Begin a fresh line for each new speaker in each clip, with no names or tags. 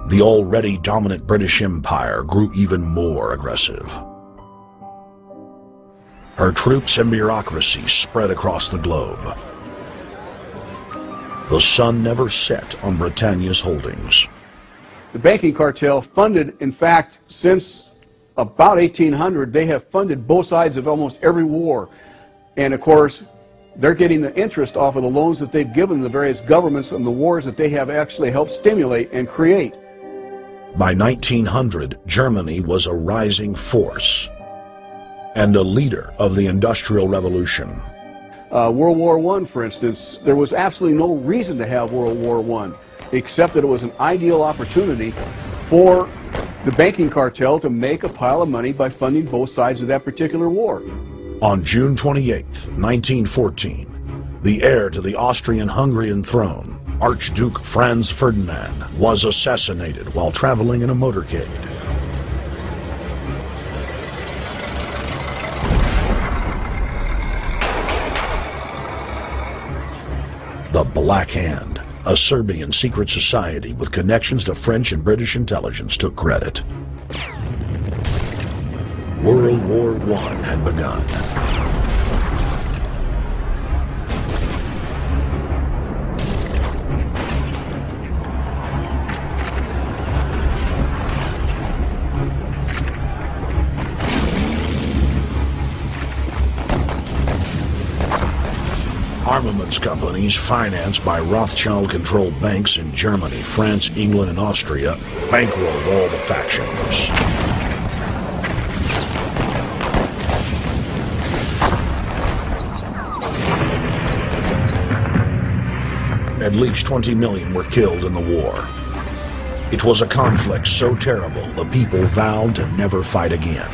the already dominant British Empire grew even more aggressive. Her troops and bureaucracy spread across the globe. The sun never set on Britannia's holdings.
The banking cartel funded, in fact, since about 1800, they have funded both sides of almost every war. And of course, they're getting the interest off of the loans that they've given the various governments and the wars that they have actually helped stimulate and create.
By 1900, Germany was a rising force and a leader of the Industrial Revolution.
World War I, for instance, there was absolutely no reason to have World War I, except that it was an ideal opportunity for the banking cartel to make a pile of money by funding both sides of that particular war.
On June 28, 1914, the heir to the Austrian-Hungarian throne, Archduke Franz Ferdinand, was assassinated while traveling in a motorcade. The Black Hand, a Serbian secret society with connections to French and British intelligence, took credit. World War I had begun. Armaments companies financed by Rothschild-controlled banks in Germany, France, England, and Austria bankrolled all the factions. At least 20 million were killed in the war. It was a conflict so terrible the people vowed to never fight again.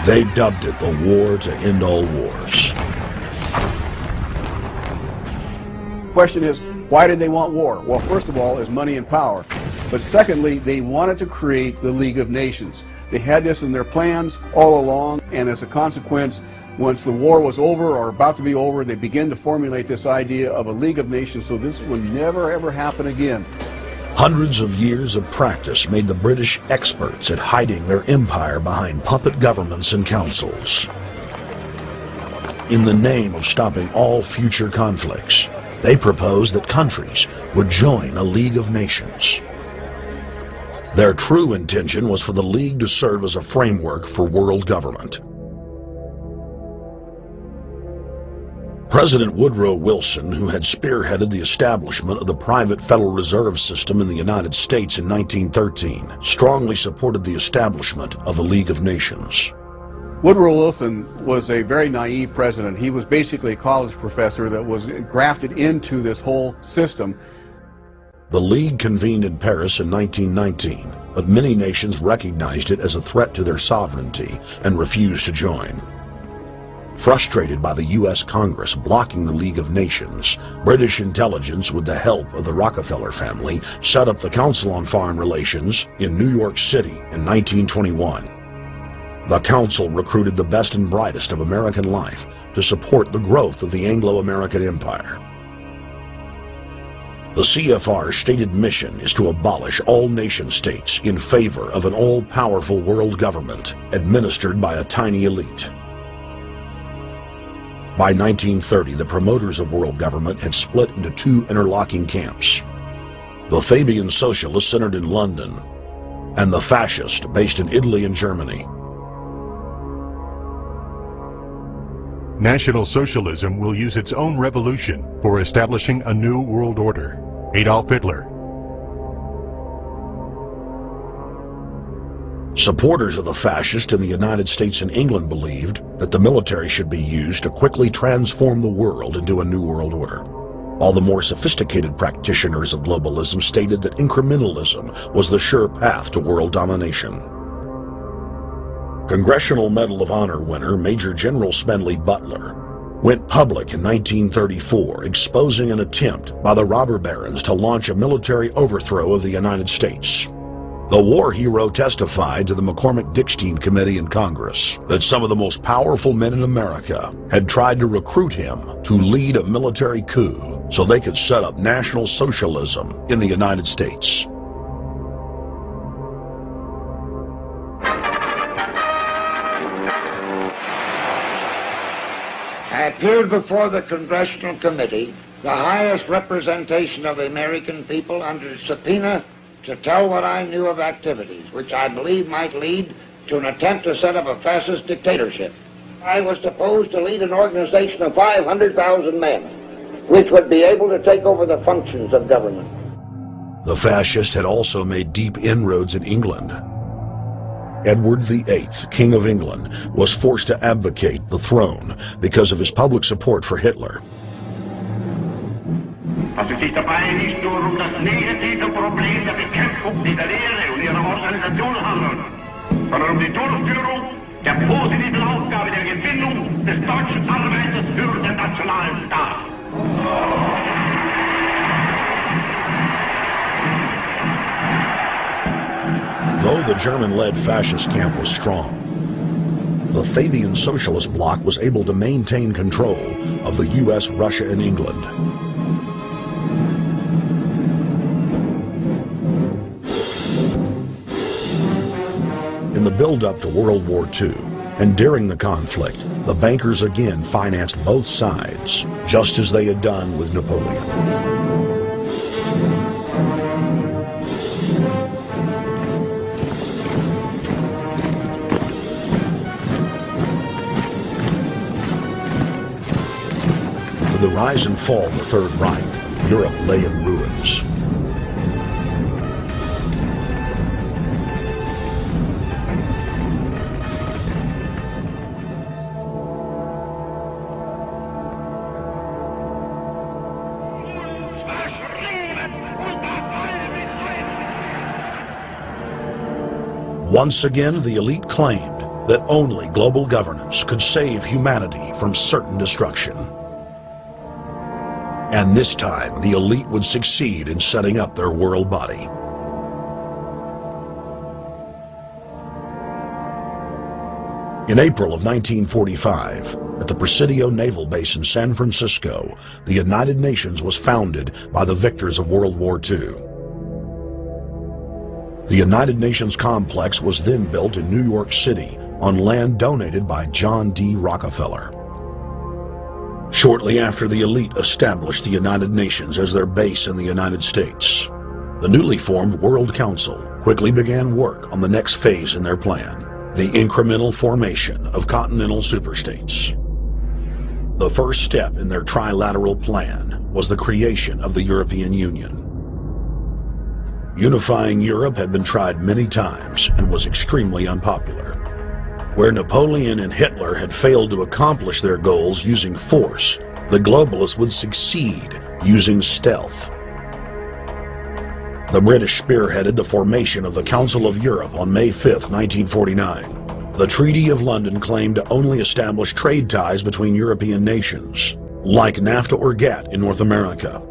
They dubbed it the war to end all wars.
The question is, why did they want war? Well, first of all, is money and power. But secondly, they wanted to create the League of Nations. They had this in their plans all along, and as a consequence, once the war was over or about to be over, they began to formulate this idea of a League of Nations so this would never ever happen again.
Hundreds of years of practice made the British experts at hiding their empire behind puppet governments and councils. In the name of stopping all future conflicts, they proposed that countries would join a League of Nations. Their true intention was for the League to serve as a framework for world government. President Woodrow Wilson, who had spearheaded the establishment of the private Federal Reserve System in the United States in 1913, strongly supported the establishment of the League of Nations.
Woodrow Wilson was a very naive president. He was basically a college professor that was grafted into this whole system.
The League convened in Paris in 1919, but many nations recognized it as a threat to their sovereignty and refused to join. Frustrated by the U.S. Congress blocking the League of Nations, British intelligence, with the help of the Rockefeller family, set up the Council on Foreign Relations in New York City in 1921. The Council recruited the best and brightest of American life to support the growth of the Anglo-American Empire. The CFR's stated mission is to abolish all nation-states in favor of an all-powerful world government administered by a tiny elite. By 1930, the promoters of world government had split into two interlocking camps: the Fabian socialists centered in London, and the fascists based in Italy and Germany.
National Socialism will use its own revolution for establishing a new world order. Adolf Hitler.
Supporters of the fascists in the United States and England believed that the military should be used to quickly transform the world into a new world order. All the more sophisticated practitioners of globalism stated that incrementalism was the sure path to world domination. Congressional Medal of Honor winner Major General Smedley Butler went public in 1934, exposing an attempt by the robber barons to launch a military overthrow of the United States. The war hero testified to the McCormick-Dickstein Committee in Congress that some of the most powerful men in America had tried to recruit him to lead a military coup so they could set up National Socialism in the United States.
I appeared before the Congressional Committee, the highest representation of the American people, under subpoena to tell what I knew of activities which I believe might lead to an attempt to set up a fascist dictatorship. I was supposed to lead an organization of 500,000 men, which would be able to take over the functions of government.
The fascist had also made deep inroads in England. Edward VIII, King of England, was forced to abdicate the throne because of his public support for Hitler.
Als u zich daarbij niet door om dat negatieve probleem dat bekämpfung dieser Lehre und ihrer Organisation handelt, sondern um die Durchführung der positiven Aufgabe der Gewinnung des deutschen Arbeiters für den nationalen Staat.
Though the German-led fascist camp was strong, the Fabian Socialist bloc was able to maintain control of the U.S., Russia, and England. In the build-up to World War II, and during the conflict, the bankers again financed both sides, just as they had done with Napoleon. With the rise and fall of the Third Reich, Europe lay in ruins. Once again, the elite claimed that only global governance could save humanity from certain destruction. And this time, the elite would succeed in setting up their world body. In April of 1945, at the Presidio Naval Base in San Francisco, the United Nations was founded by the victors of World War II. The United Nations complex was then built in New York City on land donated by John D. Rockefeller. Shortly after, the elite established the United Nations as their base in the United States. The newly formed World Council quickly began work on the next phase in their plan, the incremental formation of continental superstates. The first step in their trilateral plan was the creation of the European Union. Unifying Europe had been tried many times and was extremely unpopular. Where Napoleon and Hitler had failed to accomplish their goals using force, the globalists would succeed using stealth. The British spearheaded the formation of the Council of Europe on May 5, 1949. The Treaty of London claimed to only establish trade ties between European nations, like NAFTA or GATT in North America.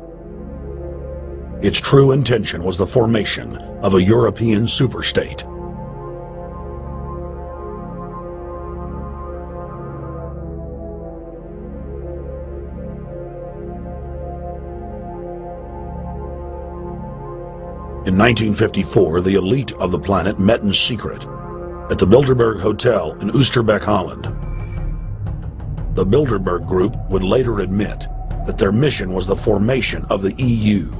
Its true intention was the formation of a European superstate. In 1954, the elite of the planet met in secret at the Bilderberg Hotel in Oosterbeek, Holland. The Bilderberg Group would later admit that their mission was the formation of the EU.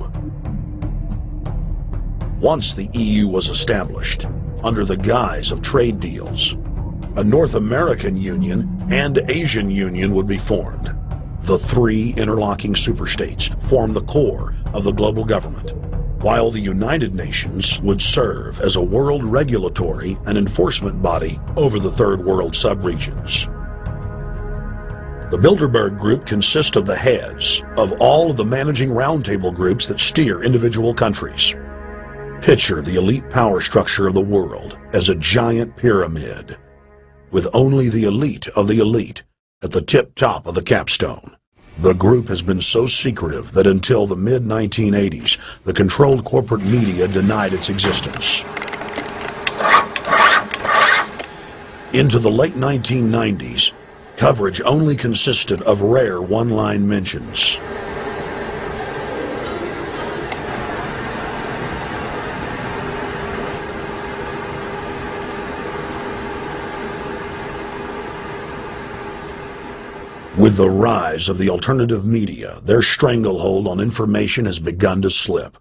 Once the EU was established, under the guise of trade deals, a North American Union and Asian Union would be formed. The three interlocking superstates formed the core of the global government, while the United Nations would serve as a world regulatory and enforcement body over the Third World subregions. The Bilderberg Group consists of the heads of all of the managing roundtable groups that steer individual countries. Picture the elite power structure of the world as a giant pyramid, with only the elite of the elite at the tip-top of the capstone. The group has been so secretive that until the mid-1980s, the controlled corporate media denied its existence. Into the late 1990s, coverage only consisted of rare one-line mentions. With the rise of the alternative media, their stranglehold on information has begun to slip.